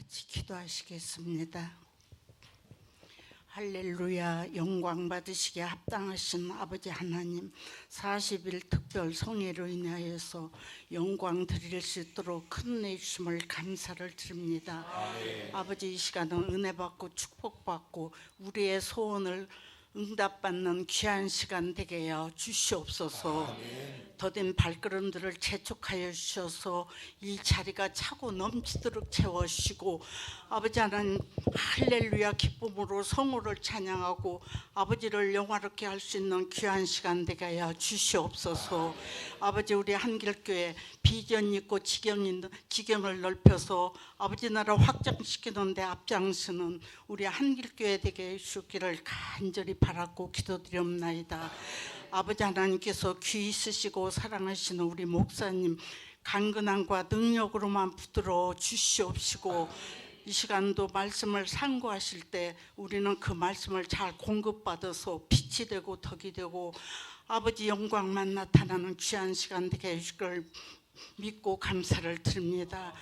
같이 기도하시겠습니다. 할렐루야. 영광 받으시기에 합당하신 아버지 하나님, 40일 특별 성회로 인하여서 영광 드릴 수 있도록 큰 은혜 주심을 감사를 드립니다. 아멘. 아버지, 이 시간은 은혜 받고 축복받고 우리의 소원을 응답받는 귀한 시간 되게 하여 주시옵소서. 아멘. 더딘 발걸음들을 재촉하여 주셔서 이 자리가 차고 넘치도록 채워주시고, 아버지 하나님, 할렐루야 기쁨으로 성호를 찬양하고 아버지를 영화롭게 할 수 있는 귀한 시간 되게 하여 주시옵소서. 아버지, 우리 한길교회 비전 있고 지경을 넓혀서 아버지 나라 확장시키는 데 앞장서는 우리 한길교회 되게 해주시기를 간절히 바라고 기도드리옵나이다. 아버지 하나님께서 귀 있으시고 사랑하시는 우리 목사님 간근함과 능력으로만 붙들어 주시옵시고, 이 시간도 말씀을 상고하실 때 우리는 그 말씀을 잘 공급받아서 빛이 되고 덕이 되고 아버지 영광만 나타나는 귀한 시간 되게 해주실 믿고 감사를 드립니다.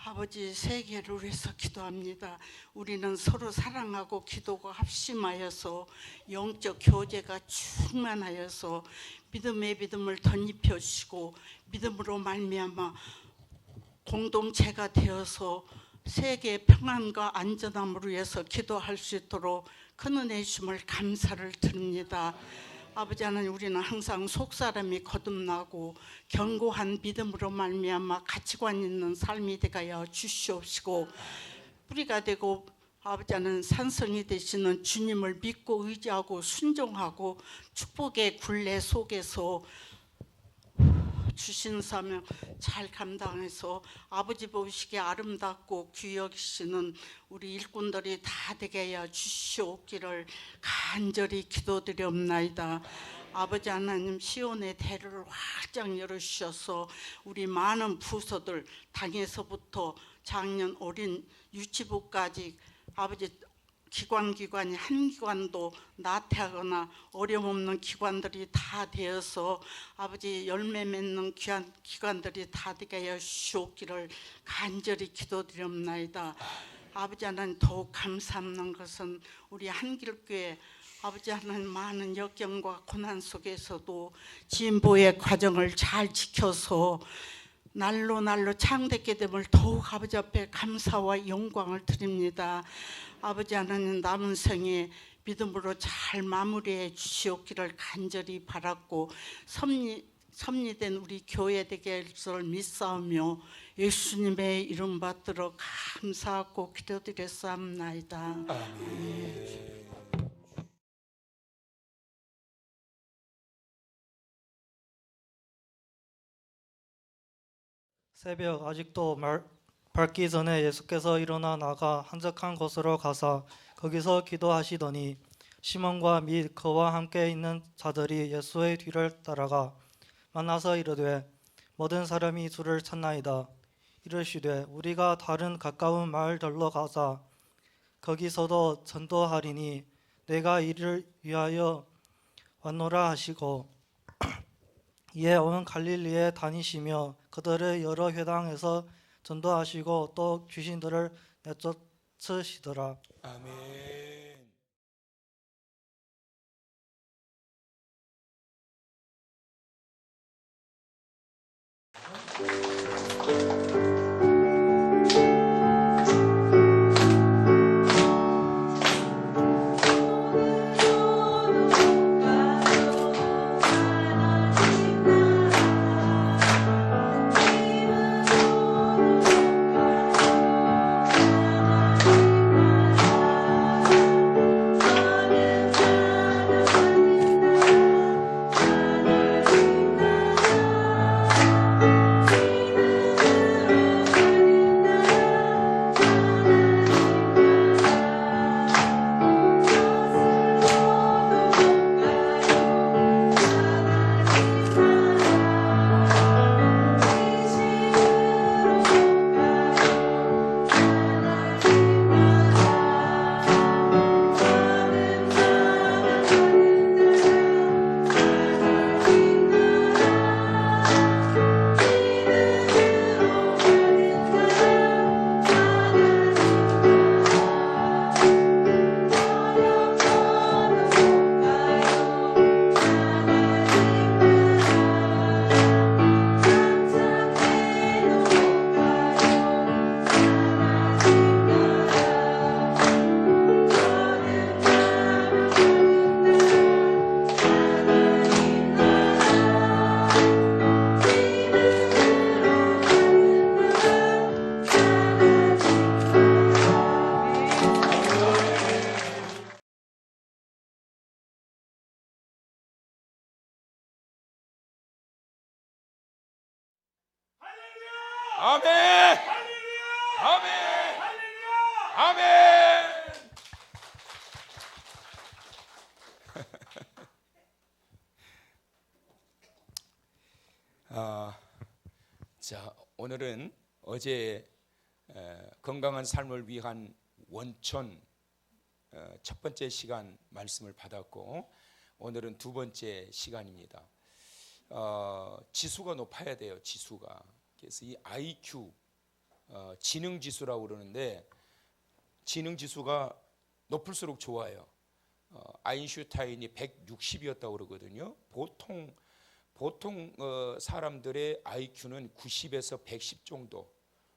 아버지, 세계를 위해서 기도합니다. 우리는 서로 사랑하고 기도가 합심하여서 영적 교제가 충만하여서 믿음의 믿음을 덧입혀 주시고 믿음으로 말미암아 공동체가 되어서 세계의 평안과 안전함을 위해서 기도할 수 있도록 큰 은혜 주심을 감사를 드립니다. 아버지 하나님, 우리는 항상 속사람이 거듭나고 견고한 믿음으로 말미암아 가치관 있는 삶이 되가여 주시옵시고, 뿌리가 되고 아버지 하나님 산성이 되시는 주님을 믿고 의지하고 순종하고 축복의 굴레 속에서 주신 사명 잘 감당해서 아버지 보시기에 아름답고 귀 여기시는 우리 일꾼들이 다 되게 하여 주시옵기를 간절히 기도드리옵나이다. 아버지 하나님, 시온의 대를 활짝 열어주셔서 우리 많은 부서들 당에서부터 작년 어린 유치부까지 아버지 기관이 한 기관도 나태하거나 어려움없는 기관들이 다 되어서 아버지 열매 맺는 귀한 기관들이 다 되게 하여 주시옵기를 간절히 기도드리옵나이다. 아버지 하나님, 더욱 감사하는 것은 우리 한길교회 아버지 하나님 많은 역경과 고난 속에서도 진보의 과정을 잘 지켜서 날로 창대케 됨을 더욱 아버지 앞에 감사와 영광을 드립니다. 아버지 하나님, 남은 생에 믿음으로 잘 마무리해 주시옵기를 간절히 바랐고 섭리된 우리 교회 되게 할 줄 믿사오며 예수님의 이름 받들어 감사하고 기도드렸사옵나이다. 아멘. 새벽 아직도 밝기 전에 예수께서 일어나 나가 한적한 곳으로 가사 거기서 기도하시더니 시몬과 및 그와 함께 있는 자들이 예수의 뒤를 따라가 만나서 이르되 모든 사람이 주를 찾나이다. 이르시되 우리가 다른 가까운 마을들로 가자. 거기서도 전도하리니 내가 이를 위하여 왔노라 하시고 이에 온 갈릴리에 다니시며 그들의 여러 회당에서 전도하시고 또 귀신들을 내쫓으시더라. 아멘. 아멘. 아멘. 아멘. 자, 오늘은 어제 건강한 삶을 위한 원천 첫 번째 시간 말씀을 받았고, 오늘은 두 번째 시간입니다. 지수가 높아야 돼요. 지수가. 그래서 이 IQ 지능 지수라고 그러는데, 지능 지수가 높을수록 좋아요. 아인슈타인이 160이었다고 그러거든요. 보통 사람들의 IQ는 90에서 110 정도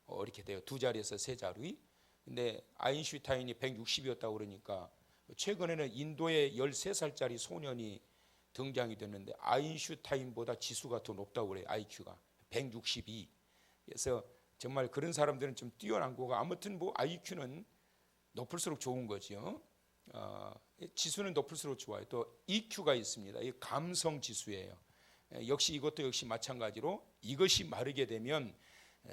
이렇게 돼요. 두 자리에서 세 자리. 근데 아인슈타인이 160이었다고 그러니까, 최근에는 인도의 13살짜리 소년이 등장이 됐는데 아인슈타인보다 지수가 더 높다고 그래요. IQ가 162. 그래서 정말 그런 사람들은 좀 뛰어난 거고, 아무튼 뭐 IQ는 높을수록 좋은 거죠. 지수는 높을수록 좋아요. 또 EQ가 있습니다. 이 감성 지수예요. 역시 이것도 역시 마찬가지로, 이것이 마르게 되면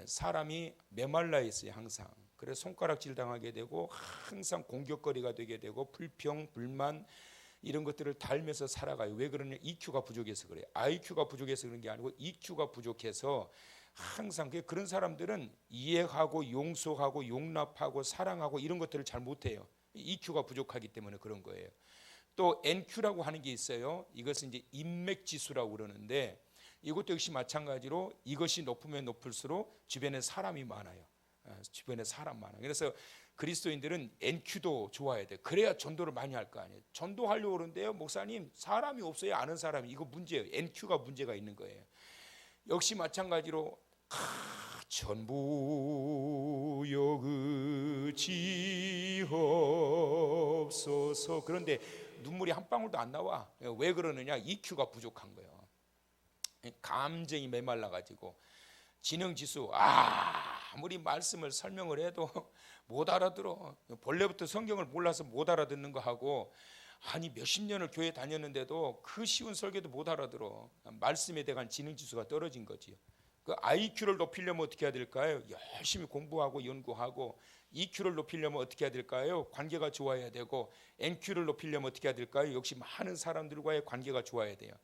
사람이 메말라 있어요. 항상. 그래서 손가락질 당하게 되고, 항상 공격거리가 되게 되고, 불평, 불만 이런 것들을 달면서 살아가요. 왜 그러냐? EQ가 부족해서 그래요. IQ가 부족해서 그런 게 아니고 EQ가 부족해서 항상 그런 사람들은 이해하고 용서하고 용납하고 사랑하고 이런 것들을 잘 못해요. EQ가 부족하기 때문에 그런 거예요. 또 NQ라고 하는 게 있어요. 이것은 이제 인맥지수라고 그러는데, 이것도 역시 마찬가지로 이것이 높으면 높을수록 주변에 사람이 많아요. 주변에 사람 많아요. 그래서 그리스도인들은 NQ도 좋아야 돼. 그래야 전도를 많이 할 거 아니에요. 전도하려고 그러는데요, 목사님 사람이 없어요. 아는 사람이. 이거 문제예요. NQ가 문제가 있는 거예요. 역시 마찬가지로 전부여 그치옵소서. 그런데 눈물이 한 방울도 안 나와. 왜 그러느냐? EQ가 부족한 거예요. 감정이 메말라 가지고. 지능지수, 아무리 말씀을 설명을 해도 못 알아들어. 본래부터 성경을 몰라서 못 알아듣는 거 하고, 아니 몇십 년을 교회 다녔는데도 그 쉬운 설교도 못 알아들어. 말씀에 대한 지능지수가 떨어진 거지요. 그 IQ를 높이려면 어떻게 해야 될까요? 열심히 공부하고 연구하고. EQ를 높이려면 어떻게 해야 될까요? 관계가 좋아야 되고. NQ를 높이려면 어떻게 해야 될까요? 역시 많은 사람들과의 관계가 좋아야 돼요.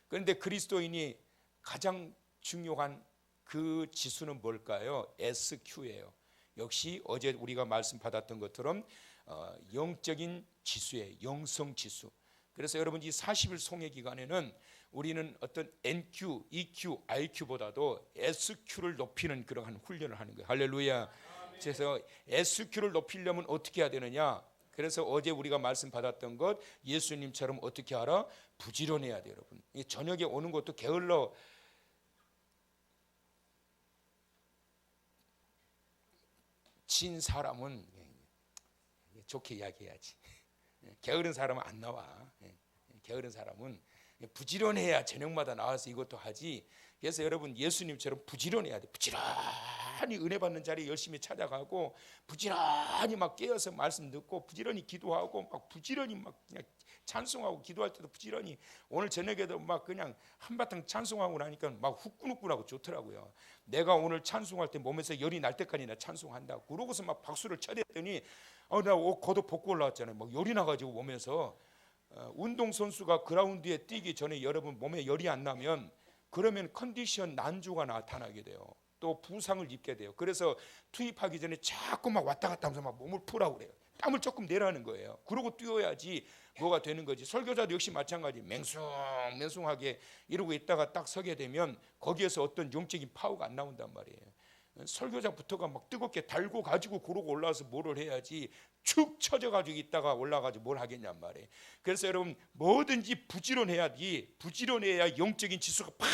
그런데 그리스도인이 가장 중요한 그 지수는 뭘까요? SQ예요. 역시 어제 우리가 말씀 받았던 것처럼 영적인 지수예요. 영성 지수. 그래서 여러분, 이 40일 송해 기간에는 우리는 어떤 NQ, EQ, IQ보다도 SQ를 높이는 그러한 훈련을 하는 거예요. 할렐루야. 그래서 SQ를 높이려면 어떻게 해야 되느냐? 그래서 어제 우리가 말씀 받았던 것, 예수님처럼 어떻게 하라? 부지런해야 돼요, 여러분. 저녁에 오는 것도 게을러 진 사람은 좋게 이야기해야지. 게으른 사람은 안 나와. 게으른 사람은 부지런해야 저녁마다 나와서 이것도 하지. 그래서 여러분, 예수님처럼 부지런해야 돼. 부지런히 은혜 받는 자리에 열심히 찾아가고, 부지런히 막 깨어서 말씀 듣고, 부지런히 기도하고, 막 부지런히 막 그냥 찬송하고, 기도할 때도 부지런히. 오늘 저녁에도 막 그냥 한바탕 찬송하고 나니까 막 후끈후끈하고 좋더라고요. 내가 오늘 찬송할 때 몸에서 열이 날 때까지나 찬송한다고. 그러고서 막 박수를 쳐댔더니 나 옷 겉옷 벗고 올라왔잖아요. 막 열이 나가지고 몸에서. 운동선수가 그라운드에 뛰기 전에 여러분 몸에 열이 안 나면, 그러면 컨디션 난조가 나타나게 돼요. 또 부상을 입게 돼요. 그래서 투입하기 전에 자꾸 막 왔다 갔다 하면서 막 몸을 푸라고 그래요. 땀을 조금 내라는 거예요. 그러고 뛰어야지 뭐가 되는 거지. 설교자도 역시 마찬가지. 맹숭맹숭하게 이러고 있다가 딱 서게 되면 거기에서 어떤 영적인 파워가 안 나온단 말이에요. 설교자부터가 막 뜨겁게 달고 가지고 그러고 올라와서 뭐를 해야지, 축 처져가지고 있다가 올라가지고 뭘 하겠냔 말이에요. 그래서 여러분, 뭐든지 부지런해야지. 부지런해야 영적인 지수가 팍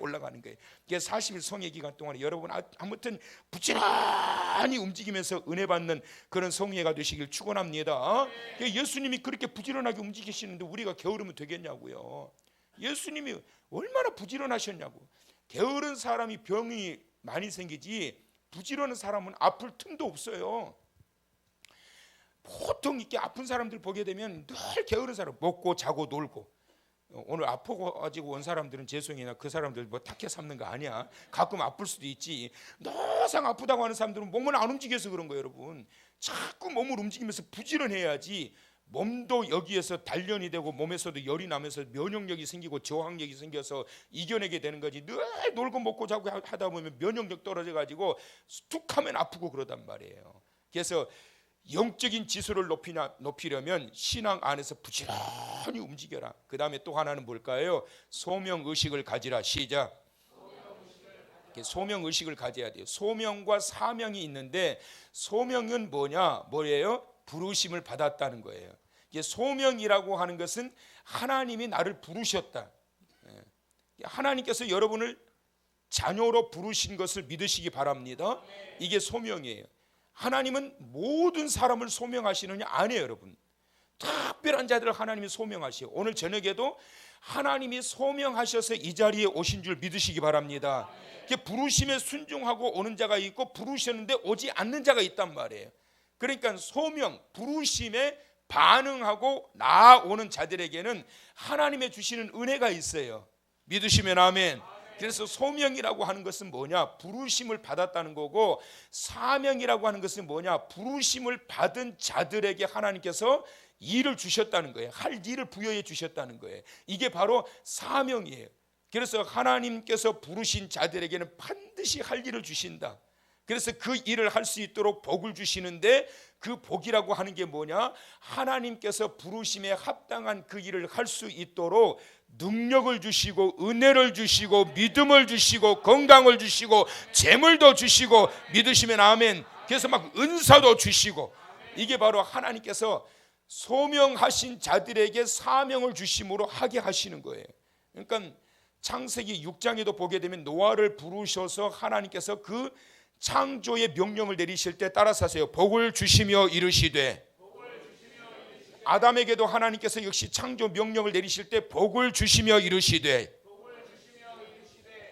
올라가는 거예요. 이게 40일 성회 기간 동안에 여러분 아무튼 부지런히 움직이면서 은혜 받는 그런 성회가 되시길 축원합니다. 예수님이 그렇게 부지런하게 움직이시는데 우리가 게으르면 되겠냐고요. 예수님이 얼마나 부지런하셨냐고. 게으른 사람이 병이 많이 생기지, 부지런한 사람은 아플 틈도 없어요. 보통 이렇게 아픈 사람들 보게 되면 늘 게으른 사람, 먹고 자고 놀고. 오늘 아프고 가지고 온 사람들은 죄송해나 그 사람들 뭐 탁해 삼는 거 아니야. 가끔 아플 수도 있지. 노상 아프다고 하는 사람들은 몸을 안 움직여서 그런 거예요, 여러분. 자꾸 몸을 움직이면서 부지런해야지 몸도 여기에서 단련이 되고 몸에서도 열이 나면서 면역력이 생기고 저항력이 생겨서 이겨내게 되는 거지. 늘 놀고 먹고 자고 하다 보면 면역력 떨어져 가지고 툭하면 아프고 그러단 말이에요. 그래서 영적인 지수를 높이려면 신앙 안에서 부지런히 움직여라. 그 다음에 또 하나는 뭘까요? 소명의식을 가지라. 시작. 소명의식을 가져야 돼요. 소명과 사명이 있는데 소명은 뭐예요? 부르심을 받았다는 거예요. 소명이라고 하는 것은 하나님이 나를 부르셨다. 하나님께서 여러분을 자녀로 부르신 것을 믿으시기 바랍니다. 이게 소명이에요. 하나님은 모든 사람을 소명하시느냐? 아니에요, 여러분. 특별한 자들을 하나님이 소명하시오. 오늘 저녁에도 하나님이 소명하셔서 이 자리에 오신 줄 믿으시기 바랍니다. 부르심에 순종하고 오는 자가 있고 부르셨는데 오지 않는 자가 있단 말이에요. 그러니까 소명, 부르심에 반응하고 나아오는 자들에게는 하나님의 주시는 은혜가 있어요. 믿으시면 아멘. 그래서 소명이라고 하는 것은 뭐냐? 부르심을 받았다는 거고, 사명이라고 하는 것은 뭐냐? 부르심을 받은 자들에게 하나님께서 일을 주셨다는 거예요. 할 일을 부여해 주셨다는 거예요. 이게 바로 사명이에요. 그래서 하나님께서 부르신 자들에게는 반드시 할 일을 주신다. 그래서 그 일을 할 수 있도록 복을 주시는데, 그 복이라고 하는 게 뭐냐? 하나님께서 부르심에 합당한 그 일을 할 수 있도록 능력을 주시고 은혜를 주시고 믿음을 주시고 건강을 주시고 재물도 주시고, 믿으시면 아멘. 그래서 막 은사도 주시고, 이게 바로 하나님께서 소명하신 자들에게 사명을 주심으로 하게 하시는 거예요. 그러니까 창세기 6장에도 보게 되면 노아를 부르셔서 하나님께서 그 창조의 명령을 내리실 때 따라서 하세요. 복을 주시며 이르시되. 아담에게도 하나님께서 역시 창조 명령을 내리실 때 복을 주시며 이르시되.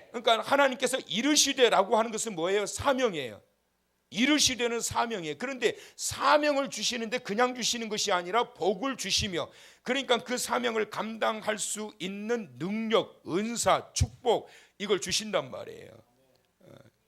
그러니까 하나님께서 이르시되라고 하는 것은 뭐예요? 사명이에요. 이르시되는 사명이에요. 그런데 사명을 주시는데 그냥 주시는 것이 아니라 복을 주시며, 그러니까 그 사명을 감당할 수 있는 능력, 은사, 축복, 이걸 주신단 말이에요.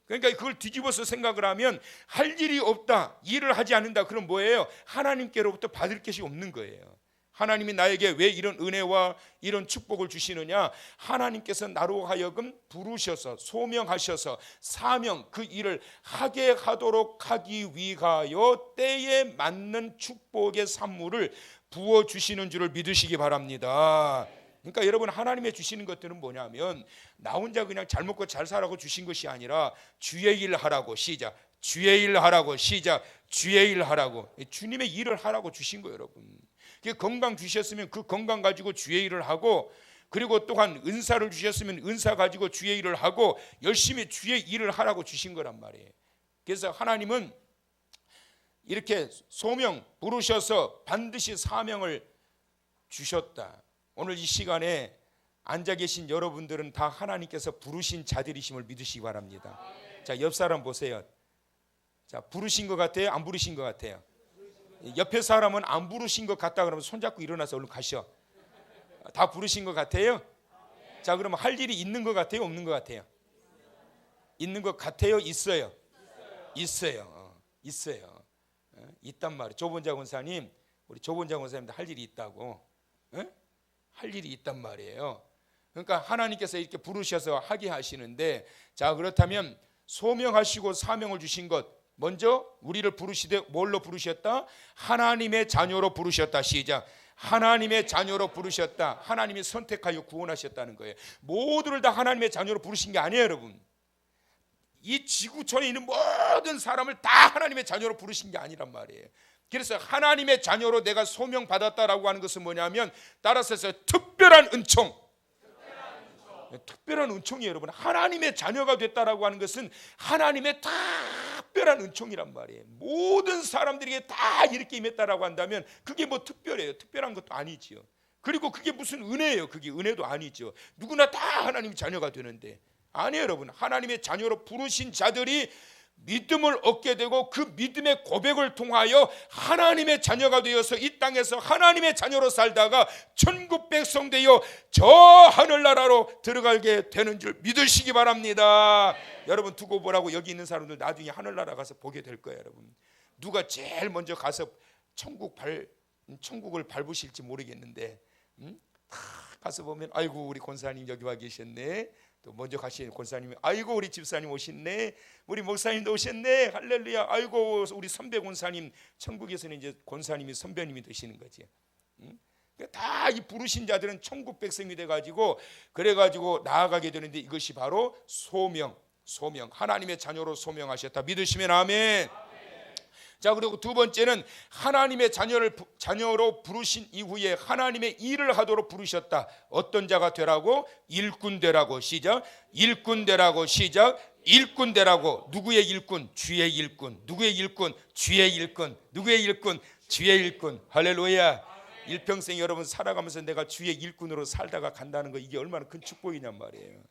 그러니까 그걸 뒤집어서 생각을 하면 할 일이 없다, 일을 하지 않는다, 그럼 뭐예요? 하나님께로부터 받을 것이 없는 거예요. 하나님이 나에게 왜 이런 은혜와 이런 축복을 주시느냐? 하나님께서 나로 하여금 부르셔서 소명하셔서 사명, 그 일을 하게 하도록 하기 위하여 때에 맞는 축복의 산물을 부어주시는 줄을 믿으시기 바랍니다. 그러니까 여러분, 하나님의 주시는 것들은 뭐냐면 나 혼자 그냥 잘 먹고 잘 살라고 주신 것이 아니라 주의 일 하라고. 시작. 주의 일 하라고. 시작. 주의 일 하라고. 주님의 일을 하라고 주신 거예요, 여러분. 건강 주셨으면 그 건강 가지고 주의 일을 하고, 그리고 또한 은사를 주셨으면 은사 가지고 주의 일을 하고, 열심히 주의 일을 하라고 주신 거란 말이에요. 그래서 하나님은 이렇게 소명 부르셔서 반드시 사명을 주셨다. 오늘 이 시간에 앉아 계신 여러분들은 다 하나님께서 부르신 자들이심을 믿으시기 바랍니다. 자, 옆 사람 보세요. 자, 부르신 것 같아요? 안 부르신 것 같아요? 옆에 사람은 안 부르신 것 같다 그러면 손잡고 일어나서 얼른 가셔. 다 부르신 것 같아요? 자, 그러면 할 일이 있는 것 같아요? 없는 것 같아요? 있는 것 같아요? 있어요? 있어요. 있어요. 있단 말이에요. 조본자 권사님, 우리 조본자 권사님도 할 일이 있다고. 할 일이 있단 말이에요. 그러니까 하나님께서 이렇게 부르셔서 하게 하시는데, 자, 그렇다면 소명하시고 사명을 주신 것, 먼저 우리를 부르시되 뭘로 부르셨다? 하나님의 자녀로 부르셨다. 시작. 하나님의 자녀로 부르셨다. 하나님이 선택하여 구원하셨다는 거예요. 모두를 다 하나님의 자녀로 부르신 게 아니에요, 여러분. 이 지구촌에 있는 모든 사람을 다 하나님의 자녀로 부르신 게 아니란 말이에요. 그래서 하나님의 자녀로 내가 소명받았다라고 하는 것은 뭐냐면, 따라서 특별한 은총. 특별한 은총이에요, 여러분. 하나님의 자녀가 됐다라고 하는 것은 하나님의 특별한 은총이란 말이에요. 모든 사람들에게 다 이렇게 임했다라고 한다면 그게 뭐 특별해요? 특별한 것도 아니지요. 그리고 그게 무슨 은혜예요? 그게 은혜도 아니죠. 누구나 다 하나님의 자녀가 되는데. 아니에요, 여러분. 하나님의 자녀로 부르신 자들이 믿음을 얻게 되고 그 믿음의 고백을 통하여 하나님의 자녀가 되어서 이 땅에서 하나님의 자녀로 살다가 천국 백성 되어 저 하늘나라로 들어가게 되는 줄 믿으시기 바랍니다. 여러분 두고 보라고. 여기 있는 사람들 나중에 하늘나라 가서 보게 될 거예요. 여러분 누가 제일 먼저 가서 천국을 밟으실지 모르겠는데 다 가서 보면 아이고 우리 권사님 여기 와 계셨네. 또 먼저 가신 권사님이 아이고 우리 집사님 오셨네. 우리 목사님도 오셨네. 할렐루야. 아이고 우리 선배 권사님. 천국에서는 이제 권사님이 선배님이 되시는 거지. 다 이 부르신 자들은 천국 백성이 돼가지고 그래가지고 나아가게 되는데 이것이 바로 소명. 하나님의 자녀로 소명하셨다. 믿으시면 아멘. 자, 그리고 두 번째는 하나님의 자녀로 부르신 이후에 하나님의 일을 하도록 부르셨다. 어떤 자가 되라고? 일꾼 되라고. 시작. 일꾼 되라고. 시작. 일꾼 되라고. 누구의 일꾼? 주의 일꾼. 누구의 일꾼? 주의 일꾼. 누구의 일꾼? 주의 일꾼. 할렐루야. 일평생 여러분 살아가면서 내가 주의 일꾼으로 살다가 간다는 거 이게 얼마나 큰 축복이냔 말이에요.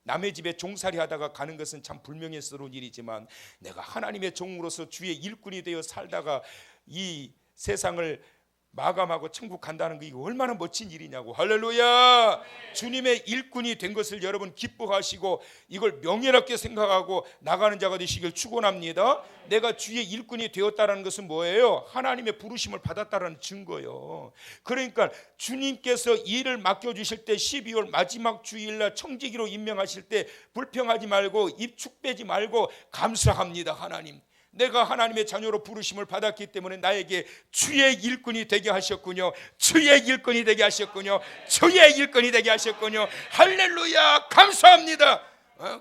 남의 집에 종살이 하다가 가는 것은 참 불명예스러운 일이지만 내가 하나님의 종으로서 주의 일꾼이 되어 살다가 이 세상을 마감하고 천국 간다는 거 이거 얼마나 멋진 일이냐고. 할렐루야. 주님의 일꾼이 된 것을 여러분 기뻐하시고 이걸 명예롭게 생각하고 나가는 자가 되시길 축원합니다. 내가 주의 일꾼이 되었다는 것은 뭐예요? 하나님의 부르심을 받았다는 증거예요. 그러니까 주님께서 일을 맡겨주실 때 12월 마지막 주일날 청지기로 임명하실 때 불평하지 말고 입축 빼지 말고 감사합니다. 하나님, 내가 하나님의 자녀로 부르심을 받았기 때문에 나에게 주의 일꾼이 되게 하셨군요. 주의 일꾼이 되게 하셨군요. 주의 일꾼이 되게 하셨군요. 할렐루야. 감사합니다.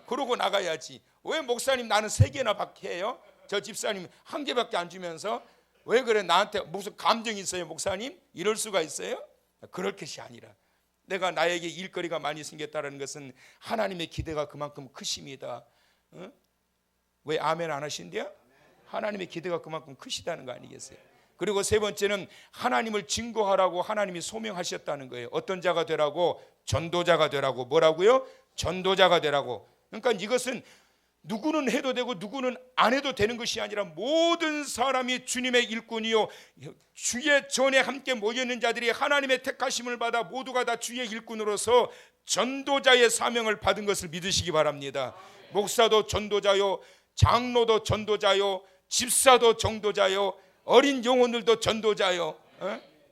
그러고 나가야지. 왜 목사님 나는 3개나 밖에 해요? 저 집사님 1개밖에 안 주면서 왜 그래? 나한테 무슨 감정이 있어요 목사님? 이럴 수가 있어요? 그럴 것이 아니라 내가 나에게 일거리가 많이 생겼다는 것은 하나님의 기대가 그만큼 크십니다. 왜 아멘 안 하신대요? 하나님의 기대가 그만큼 크시다는 거 아니겠어요? 그리고 세 번째는 하나님을 증거하라고 하나님이 소명하셨다는 거예요. 어떤 자가 되라고? 전도자가 되라고. 뭐라고요? 전도자가 되라고. 그러니까 이것은 누구는 해도 되고 누구는 안 해도 되는 것이 아니라 모든 사람이 주님의 일꾼이요 주의 전에 함께 모여있는 자들이 하나님의 택하심을 받아 모두가 다 주의 일꾼으로서 전도자의 사명을 받은 것을 믿으시기 바랍니다. 목사도 전도자요, 장로도 전도자요, 집사도 전도자요, 어린 영혼들도 전도자요.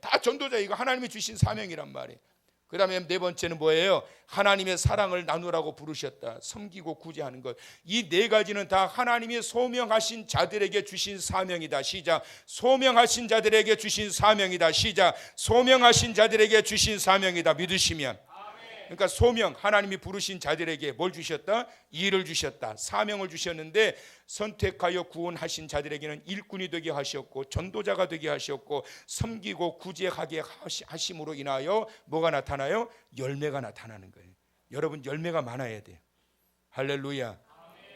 다 전도자. 이거 하나님이 주신 사명이란 말이에요. 그 다음에 네 번째는 뭐예요? 하나님의 사랑을 나누라고 부르셨다. 섬기고 구제하는 것. 이 4가지는 다 하나님이 소명하신 자들에게 주신 사명이다. 시작. 소명하신 자들에게 주신 사명이다. 시작. 소명하신 자들에게 주신 사명이다. 믿으시면. 그러니까 소명, 하나님이 부르신 자들에게 뭘 주셨다? 일을 주셨다. 사명을 주셨는데 선택하여 구원하신 자들에게는 일꾼이 되게 하셨고 전도자가 되게 하셨고 섬기고 구제하게 하심으로 인하여 뭐가 나타나요? 열매가 나타나는 거예요. 여러분 열매가 많아야 돼요. 할렐루야.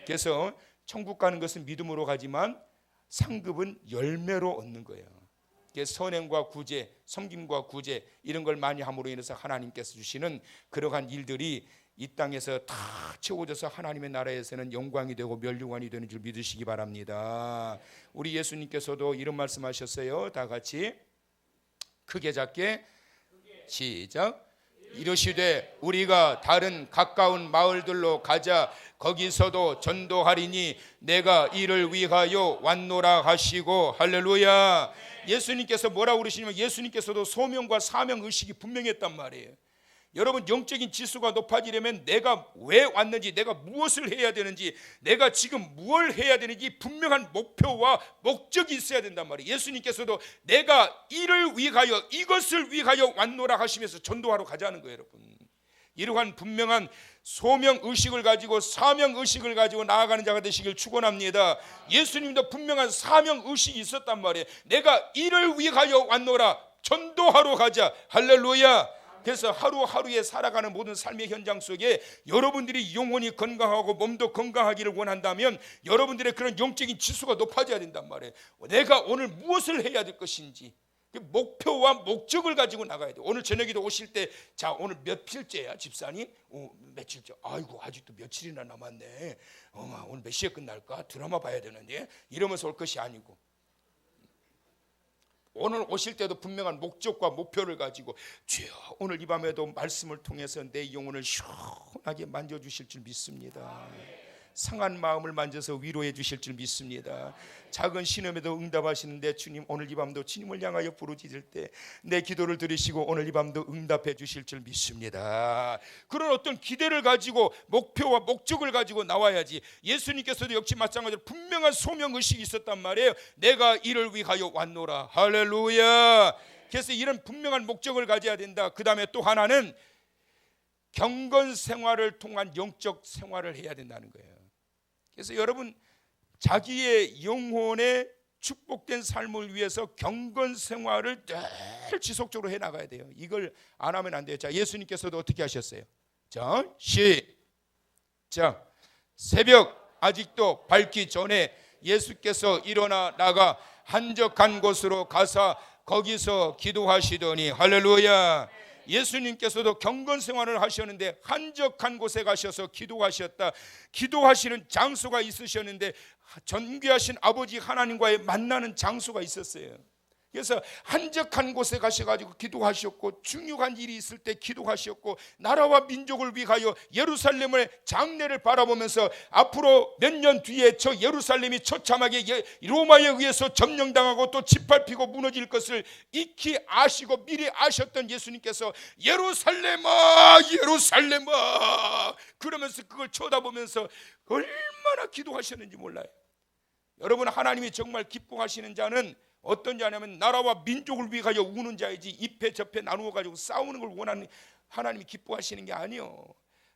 그래서 천국 가는 것은 믿음으로 가지만 상급은 열매로 얻는 거예요. 선행과 구제, 섬김과 구제 이런 걸 많이 함으로 인해서 하나님께서 주시는 그러한 일들이 이 땅에서 다 채워져서 하나님의 나라에서는 영광이 되고 멸류관이 되는 줄 믿으시기 바랍니다. 우리 예수님께서도 이런 말씀하셨어요. 다 같이 크게 작게 시작. 이르시되 우리가 다른 가까운 마을들로 가자. 거기서도 전도하리니 내가 이를 위하여 왔노라 하시고. 할렐루야. 예수님께서 뭐라고 그러시냐면 예수님께서도 소명과 사명 의식이 분명했단 말이에요. 여러분 영적인 지수가 높아지려면 내가 왜 왔는지, 내가 무엇을 해야 되는지, 내가 지금 무엇을 해야 되는지 분명한 목표와 목적이 있어야 된단 말이에요. 예수님께서도 내가 이를 위하여 이것을 위하여 왔노라 하시면서 전도하러 가자는 거예요. 여러분 이러한 분명한 소명 의식을 가지고 사명 의식을 가지고 나아가는 자가 되시길 축원합니다. 예수님도 분명한 사명 의식이 있었단 말이에요. 내가 이를 위하여 왔노라. 전도하러 가자. 할렐루야. 그래서 하루하루에 살아가는 모든 삶의 현장 속에 여러분들이 영혼이 건강하고 몸도 건강하기를 원한다면 여러분들의 그런 영적인 지수가 높아져야 된단 말이에요. 내가 오늘 무엇을 해야 될 것인지, 목표와 목적을 가지고 나가야 돼. 오늘 저녁에도 오실 때, 자 오늘 몇 필째야 집사님? 며칠째? 아이고 아직도 며칠이나 남았네. 오늘 몇 시에 끝날까? 드라마 봐야 되는데 이러면서 올 것이 아니고, 오늘 오실 때도 분명한 목적과 목표를 가지고, 주여 오늘 이 밤에도 말씀을 통해서 내 영혼을 시원하게 만져주실 줄 믿습니다. 상한 마음을 만져서 위로해 주실 줄 믿습니다. 작은 신음에도 응답하시는데 주님 오늘 이 밤도 주님을 향하여 부르짖을 때 내 기도를 들으시고 오늘 이 밤도 응답해 주실 줄 믿습니다. 그런 어떤 기대를 가지고 목표와 목적을 가지고 나와야지. 예수님께서도 역시 마찬가지로 분명한 소명의식이 있었단 말이에요. 내가 이를 위하여 왔노라. 할렐루야. 그래서 이런 분명한 목적을 가져야 된다. 그 다음에 또 하나는 경건 생활을 통한 영적 생활을 해야 된다는 거예요. 그래서 여러분 자기의 영혼의 축복된 삶을 위해서 경건 생활을 늘 지속적으로 해 나가야 돼요. 이걸 안 하면 안 돼요. 자, 예수님께서도 어떻게 하셨어요? 자, 시작. 새벽 아직도 밝기 전에 예수께서 일어나 나가 한적한 곳으로 가사 거기서 기도하시더니, 할렐루야. 예수님께서도 경건 생활을 하셨는데 한적한 곳에 가셔서 기도하셨다. 기도하시는 장소가 있으셨는데 존귀하신 아버지 하나님과의 만나는 장소가 있었어요. 그래서 한적한 곳에 가셔가지고 기도하셨고, 중요한 일이 있을 때 기도하셨고, 나라와 민족을 위하여 예루살렘의 장래를 바라보면서 앞으로 몇 년 뒤에 저 예루살렘이 처참하게 로마에 의해서 점령당하고 또 짓밟히고 무너질 것을 익히 아시고 미리 아셨던 예수님께서 예루살렘아 예루살렘아 그러면서 그걸 쳐다보면서 얼마나 기도하셨는지 몰라요. 여러분, 하나님이 정말 기뻐하시는 자는 어떤 자냐면 나라와 민족을 위하여 우는 자이지, 이패 저패 나누어 가지고 싸우는 걸 원하는 하나님이 기뻐하시는 게 아니요.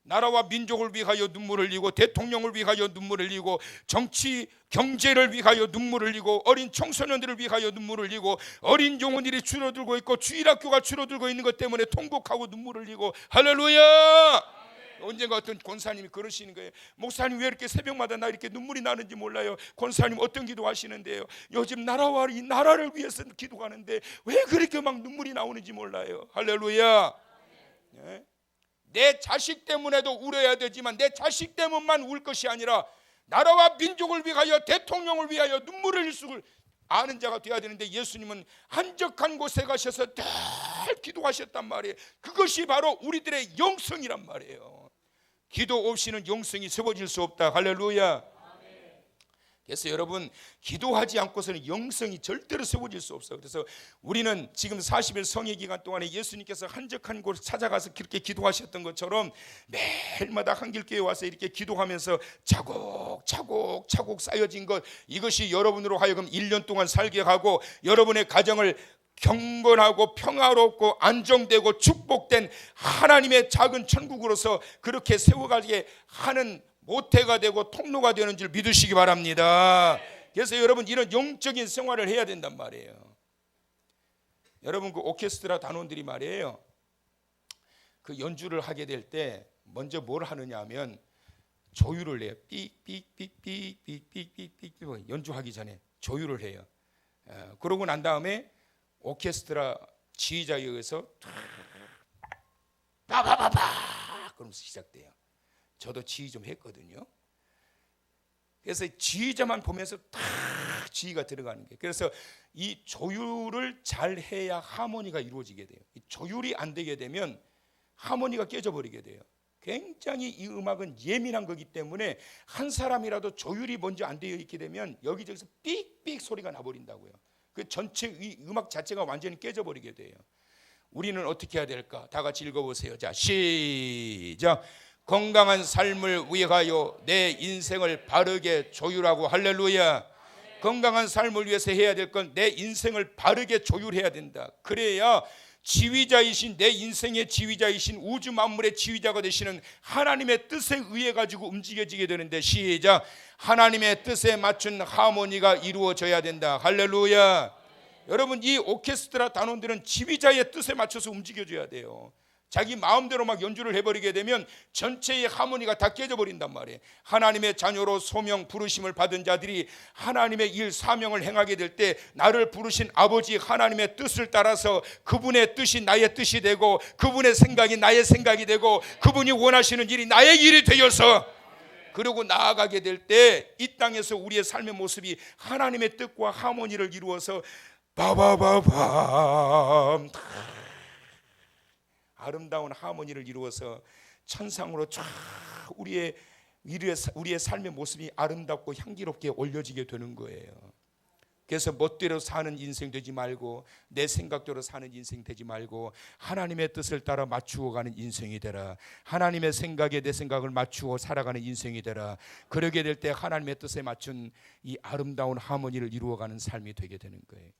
나라와 민족을 위하여 눈물을 흘리고, 대통령을 위하여 눈물을 흘리고, 정치 경제를 위하여 눈물을 흘리고, 어린 청소년들을 위하여 눈물을 흘리고, 어린 영혼들이 줄어들고 있고 주일학교가 줄어들고 있는 것 때문에 통곡하고 눈물을 흘리고, 할렐루야. 언젠가 어떤 권사님이 그러시는 거예요. 목사님 왜 이렇게 새벽마다 나 이렇게 눈물이 나는지 몰라요. 권사님 어떤 기도 하시는데요? 요즘 나라와 이 나라를 위해서 기도하는데 왜 그렇게 막 눈물이 나오는지 몰라요. 할렐루야. 네? 내 자식 때문에도 울어야 되지만 내 자식 때문만 울 것이 아니라 나라와 민족을 위하여, 대통령을 위하여 눈물을 흘릴 수 아는 자가 되어야 되는데, 예수님은 한적한 곳에 가셔서 늘 기도하셨단 말이에요. 그것이 바로 우리들의 영성이란 말이에요. 기도 없이는 영성이 세워질 수 없다. 할렐루야. 그래서 여러분, 기도하지 않고서는 영성이 절대로 세워질 수 없어요. 그래서 우리는 지금 40일 성회 기간 동안에 예수님께서 한적한 곳 찾아가서 그렇게 기도하셨던 것처럼 매일마다 한길교회 와서 이렇게 기도하면서 차곡차곡 쌓여진 것, 이것이 여러분으로 하여금 1년 동안 살게 하고 여러분의 가정을 경건하고 평화롭고 안정되고 축복된 하나님의 작은 천국으로서 그렇게 세워가게 하는 모태가 되고 통로가 되는 줄 믿으시기 바랍니다. 그래서 여러분, 이런 영적인 생활을 해야 된단 말이에요. 여러분, 그 오케스트라 단원들이 말이에요, 그 연주를 하게 될 때 먼저 뭘 하느냐 하면 조율을 해요. 삑삑삑삑삑삑삑삑 연주하기 전에 조율을 해요. 그러고 난 다음에 오케스트라 지휘자에 의해서 빠바바바 그러면서 시작돼요. 저도 지휘 좀 했거든요. 그래서 지휘자만 보면서 딱 지휘가 들어가는 거예요. 그래서 이 조율을 잘 해야 하모니가 이루어지게 돼요. 이 조율이 안 되게 되면 하모니가 깨져버리게 돼요. 굉장히 이 음악은 예민한 거기 때문에 한 사람이라도 조율이 먼저 안 되어 있게 되면 여기저기서 삑삑 소리가 나버린다고요. 그 전체 이 음악 자체가 완전히 깨져버리게 돼요. 우리는 어떻게 해야 될까? 다 같이 읽어보세요. 자, 시작. 건강한 삶을 위하여 내 인생을 바르게 조율하고, 할렐루야. 건강한 삶을 위해서 해야 될 건 내 인생을 바르게 조율해야 된다. 그래야 지휘자이신, 내 인생의 지휘자이신, 우주 만물의 지휘자가 되시는 하나님의 뜻에 의해 가지고 움직여지게 되는데, 시작. 하나님의 뜻에 맞춘 하모니가 이루어져야 된다. 할렐루야. 여러분, 이 오케스트라 단원들은 지휘자의 뜻에 맞춰서 움직여줘야 돼요. 자기 마음대로 막 연주를 해버리게 되면 전체의 하모니가 다 깨져버린단 말이에요. 하나님의 자녀로 소명 부르심을 받은 자들이 하나님의 일 사명을 행하게 될 때 나를 부르신 아버지 하나님의 뜻을 따라서 그분의 뜻이 나의 뜻이 되고 그분의 생각이 나의 생각이 되고 그분이 원하시는 일이 나의 일이 되어서 그리고 나아가게 될 때 이 땅에서 우리의 삶의 모습이 하나님의 뜻과 하모니를 이루어서 바바바밤 아름다운 하모니를 이루어서 천상으로 쫙 우리의 삶의 모습이 아름답고 향기롭게 올려지게 되는 거예요. 그래서 멋대로 사는 인생 되지 말고 내 생각대로 사는 인생 되지 말고 하나님의 뜻을 따라 맞추어 가는 인생이 되라. 하나님의 생각에 내 생각을 맞추어 살아가는 인생이 되라. 그러게 될 때 하나님의 뜻에 맞춘 이 아름다운 하모니를 이루어가는 삶이 되게 되는 거예요.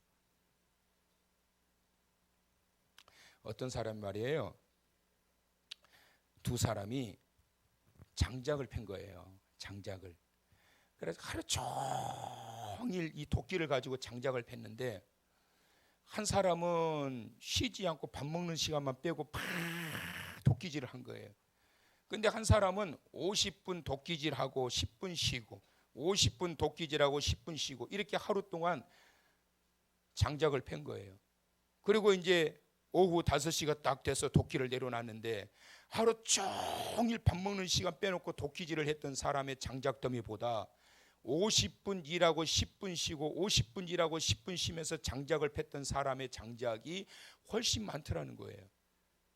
어떤 사람 말이에요. 두 사람이 장작을 팬 거예요. 장작을. 그래서 하루 종일 이 도끼를 가지고 장작을 팼는데 한 사람은 쉬지 않고 밥 먹는 시간만 빼고 팍 도끼질을 한 거예요. 근데 한 사람은 50분 도끼질하고 10분 쉬고 50분 도끼질하고 10분 쉬고 이렇게 하루 동안 장작을 팬 거예요. 그리고 이제 오후 5시가 딱 돼서 도끼를 내려놨는데 하루 종일 밥 먹는 시간 빼놓고 도끼질을 했던 사람의 장작더미보다 50분 일하고 10분 쉬고 50분 일하고 10분 쉬면서 장작을 팼던 사람의 장작이 훨씬 많더라는 거예요.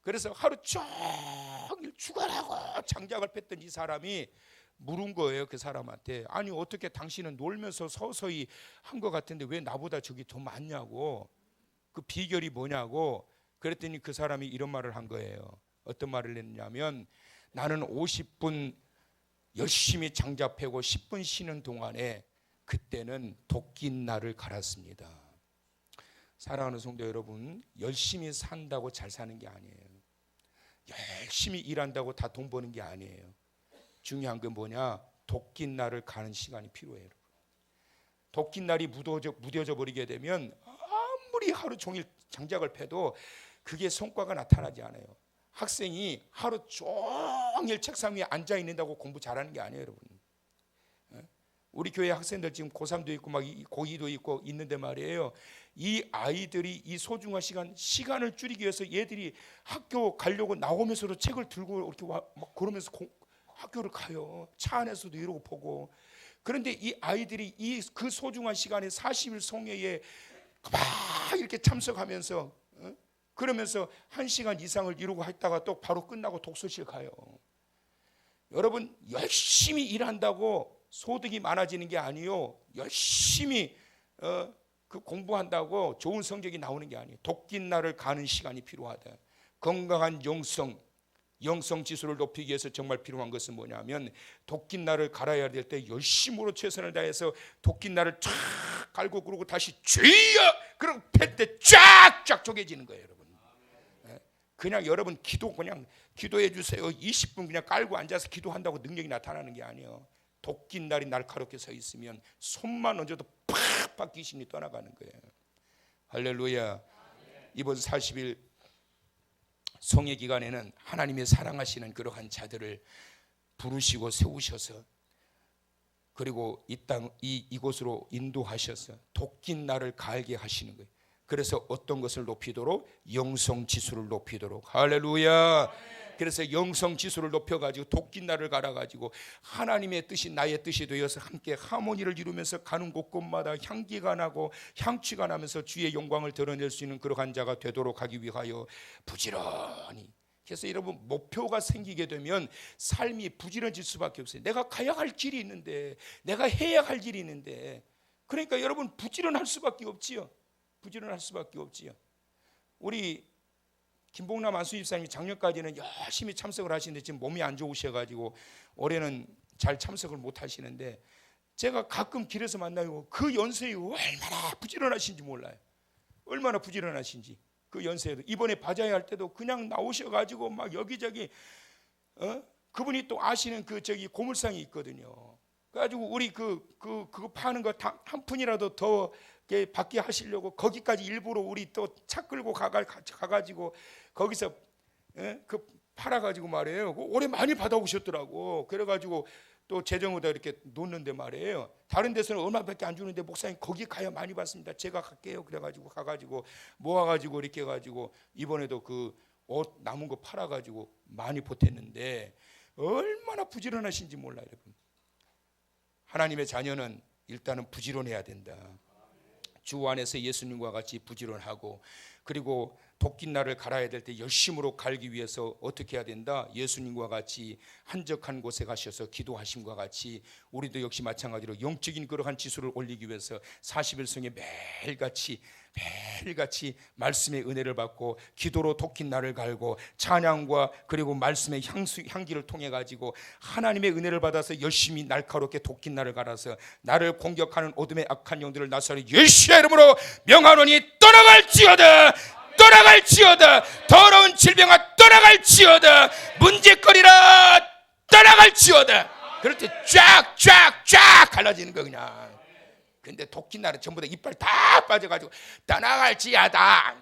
그래서 하루 종일 죽어라고 장작을 팼던 이 사람이 물은 거예요. 그 사람한테. 아니 어떻게 당신은 놀면서 서서히 한 것 같은데 왜 나보다 저기 더 많냐고. 그 비결이 뭐냐고. 그랬더니 그 사람이 이런 말을 한 거예요. 어떤 말을 했냐면 나는 50분 열심히 장작 패고 10분 쉬는 동안에 그때는 도끼날을 갈았습니다. 사랑하는 성도 여러분, 열심히 산다고 잘 사는 게 아니에요. 열심히 일한다고 다 돈 버는 게 아니에요. 중요한 건 뭐냐? 도끼날을 가는 시간이 필요해요. 여러분. 도끼날이 무뎌져 버리게 되면 아무리 하루 종일 장작을 패도 그게 성과가 나타나지 않아요. 학생이 하루 종일 책상 위에 앉아 있는다고 공부 잘하는 게 아니에요, 여러분. 우리 교회 학생들 지금 고3도 있고 막 고2도 있고 있는데 말이에요. 이 아이들이 이 소중한 시간을 줄이기 위해서 얘들이 학교 가려고 나오면서도 책을 들고 이렇게 막 그러면서 학교를 가요. 차 안에서도 이러고 보고. 그런데 이 아이들이 그 소중한 시간에 40일 성회에 막 이렇게 참석하면서 그러면서 1시간 이상을 이루고 했다가 또 바로 끝나고 독서실 가요. 여러분 열심히 일한다고 소득이 많아지는 게 아니요. 열심히 그 공부한다고 좋은 성적이 나오는 게 아니에요. 도끼날을 가는 시간이 필요하다. 건강한 영성 지수를 높이기 위해서 정말 필요한 것은 뭐냐면 도끼날을 갈아야 될 때 열심으로 최선을 다해서 도끼날을 쫙 갈고 그러고 다시 주여 그러고 팰 때 쫙쫙 쪼개지는 거예요, 여러분. 그냥 여러분 그냥 기도해 주세요. 20분 그냥 깔고 앉아서 기도한다고 능력이 나타나는 게 아니에요. 도끼날이 날카롭게 서 있으면 손만 얹어도 팍팍 귀신이 떠나가는 거예요. 할렐루야. 이번 40일 성회 기간에는 하나님의 사랑하시는 그러한 자들을 부르시고 세우셔서 그리고 이곳으로 인도하셔서 도끼날을 갈게 하시는 거예요. 그래서 어떤 것을 높이도록? 영성 지수를 높이도록. 할렐루야. 그래서 영성 지수를 높여가지고 도끼날을 갈아가지고 하나님의 뜻이 나의 뜻이 되어서 함께 하모니를 이루면서 가는 곳곳마다 향기가 나고 향취가 나면서 주의 영광을 드러낼 수 있는 그러한 자가 되도록 하기 위하여 부지런히. 그래서 여러분 목표가 생기게 되면 삶이 부지런해질 수밖에 없어요. 내가 가야 할 길이 있는데, 내가 해야 할 일이 있는데, 그러니까 여러분 부지런할 수밖에 없지요. 부지런할 수밖에 없지요. 우리 김봉남 안수집사님이 작년까지는 열심히 참석을 하시는데 지금 몸이 안 좋으셔가지고 올해는 잘 참석을 못 하시는데 제가 가끔 길에서 만나요. 그 연세에 얼마나 부지런하신지 몰라요. 얼마나 부지런하신지. 그 연세에도 이번에 바자회 할 때도 그냥 나오셔가지고 막 여기저기 그분이 또 아시는 그 저기 고물상이 있거든요. 그래가지고 우리 그거 파는 거 한 푼이라도 더 받게 하시려고 거기까지 일부러 우리 또 차 끌고 가가지고 거기서 그 팔아가지고 말이에요. 오래 많이 받아오셨더라고. 그래가지고 또 재정으로 이렇게 놓는데 말이에요. 다른 데서는 얼마밖에 안 주는데 목사님 거기 가야 많이 받습니다. 제가 갈게요. 그래가지고 가가지고 모아가지고 이렇게 해가지고 이번에도 그 옷 남은 거 팔아가지고 많이 보탰는데 얼마나 부지런하신지 몰라요, 여러분. 하나님의 자녀는 일단은 부지런해야 된다. 주 안에서 예수님과 같이 부지런하고, 그리고 도끼날을 갈아야 될 때 열심으로 갈기 위해서 어떻게 해야 된다? 예수님과 같이 한적한 곳에 가셔서 기도하심과 같이 우리도 역시 마찬가지로 영적인 그러한 지수를 올리기 위해서 40일성에 매일같이 말씀의 은혜를 받고 기도로 도끼날을 갈고 찬양과 그리고 말씀의 향기를 통해 가지고 하나님의 은혜를 받아서 열심히 날카롭게 도끼날을 갈아서 나를 공격하는 어둠의 악한 영들을 나서리 예수의 이름으로 명하노니 떠나갈지어다. 떠나갈지어다. 더러운 질병아 떠나갈지어다. 문제거리라 떠나갈지어다. 그럴 때 쫙 갈라지는 거 그냥. 근데 도끼날은 전부 다 이빨 다 빠져가지고 떠나갈지어다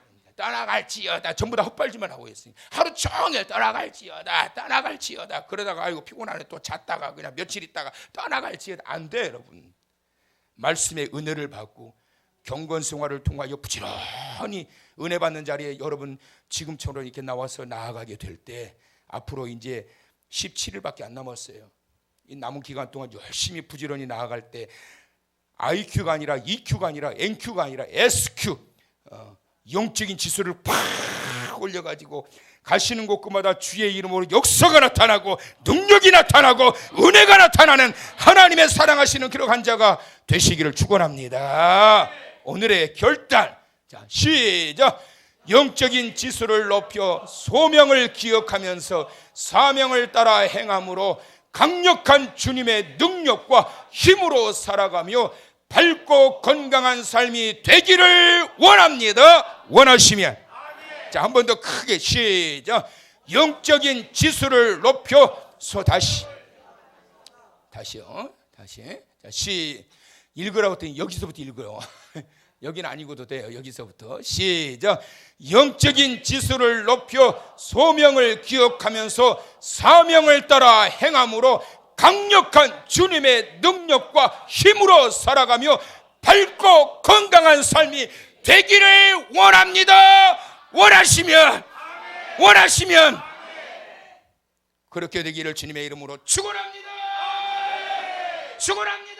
전부 다 헛발질만 하고 있어요. 하루 종일 떠나갈지어다 그러다가 아이고 피곤하네 또 잤다가 그냥 며칠 있다가 떠나갈지어다. 안 돼 여러분. 말씀의 은혜를 받고 경건 생활을 통하여 부지런히 은혜 받는 자리에 여러분 지금처럼 이렇게 나와서 나아가게 될 때 앞으로 이제 17일밖에 안 남았어요. 이 남은 기간 동안 열심히 부지런히 나아갈 때 IQ가 아니라 EQ가 아니라 NQ가 아니라 SQ 영적인 지수를 팍 올려가지고 가시는 곳마다 주의 이름으로 역사가 나타나고 능력이 나타나고 은혜가 나타나는 하나님의 사랑하시는 그런 자가 되시기를 축원합니다. 오늘의 결단, 자 시작. 영적인 지수를 높여 소명을 기억하면서 사명을 따라 행함으로 강력한 주님의 능력과 힘으로 살아가며 밝고 건강한 삶이 되기를 원합니다. 원하시면 자, 한 번 더 크게 시작. 영적인 지수를 높여서 다시요. 다시. 자, 읽으라고 했더니 여기서부터 읽어요. 여기는 안 읽어도 돼요. 여기서부터 시작. 영적인 지수를 높여 소명을 기억하면서 사명을 따라 행함으로 강력한 주님의 능력과 힘으로 살아가며 밝고 건강한 삶이 되기를 원합니다. 원하시면 그렇게 되기를 주님의 이름으로 축원합니다. 축원합니다.